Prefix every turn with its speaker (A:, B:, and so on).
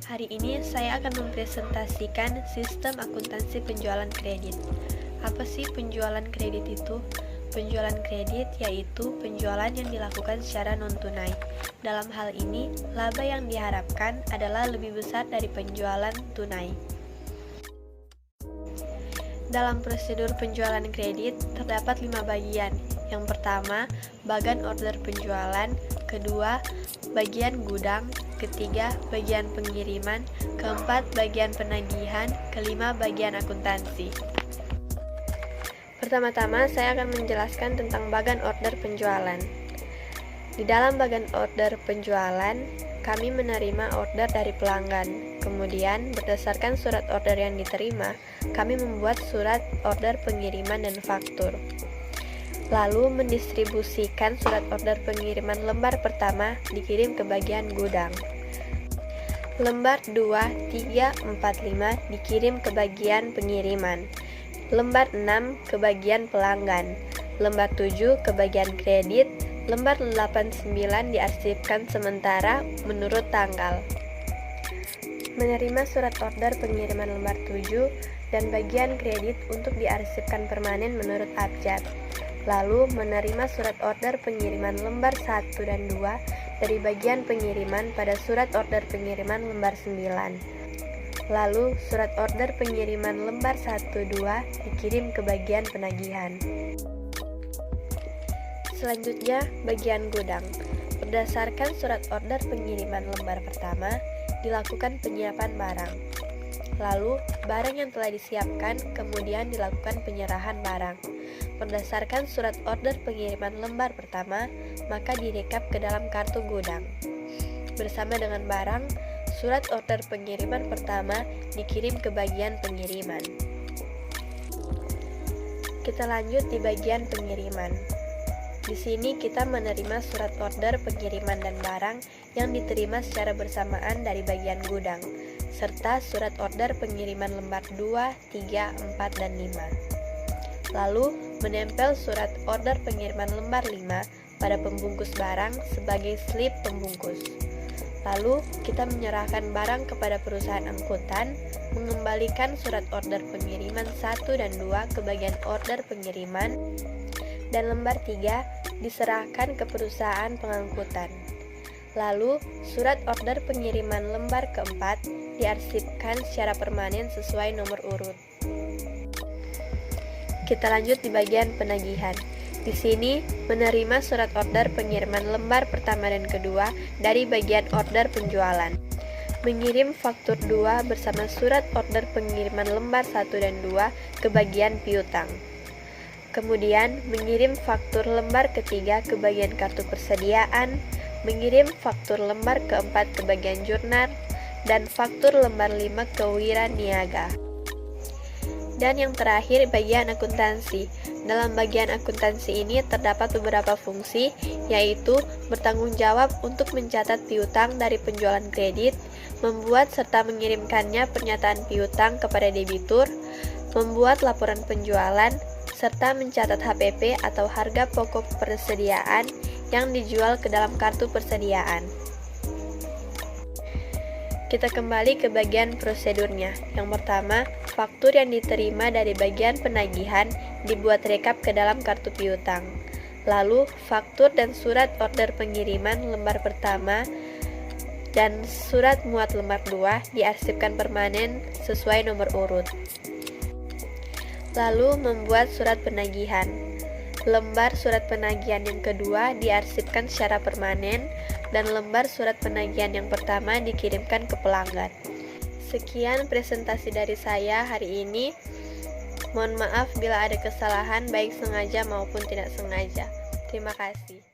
A: Hari ini saya akan mempresentasikan sistem akuntansi penjualan kredit. Apa sih penjualan kredit itu? Penjualan kredit yaitu penjualan yang dilakukan secara non-tunai. Dalam hal ini, laba yang diharapkan adalah lebih besar dari penjualan tunai. Dalam prosedur penjualan kredit, terdapat 5 bagian. Yang pertama, bagian order penjualan. Kedua, bagian gudang. Ketiga, bagian pengiriman. Keempat, bagian penagihan. Kelima, bagian akuntansi. Pertama-tama, saya akan menjelaskan tentang bagian order penjualan. Di dalam bagian order penjualan, kami menerima order dari pelanggan. Kemudian, berdasarkan surat order yang diterima, kami membuat surat order pengiriman dan faktur. Lalu mendistribusikan surat order pengiriman lembar pertama dikirim ke bagian gudang. Lembar 2, 3, 4, 5 dikirim ke bagian pengiriman. Lembar 6 ke bagian pelanggan. Lembar 7 ke bagian kredit. Lembar 8, 9 diarsipkan sementara menurut tanggal. Menerima surat order pengiriman lembar 7 dan bagian kredit untuk diarsipkan permanen menurut abjad. Lalu menerima surat order pengiriman lembar 1 dan 2 dari bagian pengiriman pada surat order pengiriman lembar 9. Lalu surat order pengiriman lembar 1-2 dikirim ke bagian penagihan. Selanjutnya, bagian gudang. Berdasarkan surat order pengiriman lembar pertama, dilakukan penyiapan barang. Lalu, barang yang telah disiapkan kemudian dilakukan penyerahan barang. Berdasarkan surat order pengiriman lembar pertama, maka direkap ke dalam kartu gudang. Bersama dengan barang, surat order pengiriman pertama dikirim ke bagian pengiriman. Kita lanjut di bagian pengiriman. Di sini kita menerima surat order pengiriman dan barang yang diterima secara bersamaan dari bagian gudang, serta surat order pengiriman lembar 2, 3, 4, dan 5. Lalu, menempel surat order pengiriman lembar 5 pada pembungkus barang sebagai slip pembungkus. Lalu, kita menyerahkan barang kepada perusahaan angkutan, mengembalikan surat order pengiriman 1 dan 2 ke bagian order pengiriman, dan lembar 3 diserahkan ke perusahaan pengangkutan. Lalu, surat order pengiriman lembar keempat diarsipkan secara permanen sesuai nomor urut. Kita lanjut di bagian penagihan. Di sini, menerima surat order pengiriman lembar pertama dan kedua dari bagian order penjualan. Mengirim faktur 2 bersama surat order pengiriman lembar 1 dan 2 ke bagian piutang. Kemudian, mengirim faktur lembar ketiga ke bagian kartu persediaan, mengirim faktur lembar keempat ke bagian jurnal, dan faktur lembar 5 ke wira niaga. Dan yang terakhir, bagian akuntansi. Dalam bagian akuntansi ini terdapat beberapa fungsi, yaitu bertanggung jawab untuk mencatat piutang dari penjualan kredit, membuat serta mengirimkannya pernyataan piutang kepada debitur, membuat laporan penjualan, serta mencatat HPP atau harga pokok persediaan yang dijual ke dalam kartu persediaan. Kita kembali ke bagian prosedurnya. Yang pertama, faktur yang diterima dari bagian penagihan dibuat rekap ke dalam kartu piutang. Lalu, faktur dan surat order pengiriman lembar pertama dan surat muat lembar 2 diarsipkan permanen sesuai nomor urut. Lalu, membuat surat penagihan. Lembar surat penagihan yang kedua diarsipkan secara permanen dan lembar surat penagihan yang pertama dikirimkan ke pelanggan. Sekian presentasi dari saya hari ini. Mohon maaf bila ada kesalahan baik sengaja maupun tidak sengaja. Terima kasih.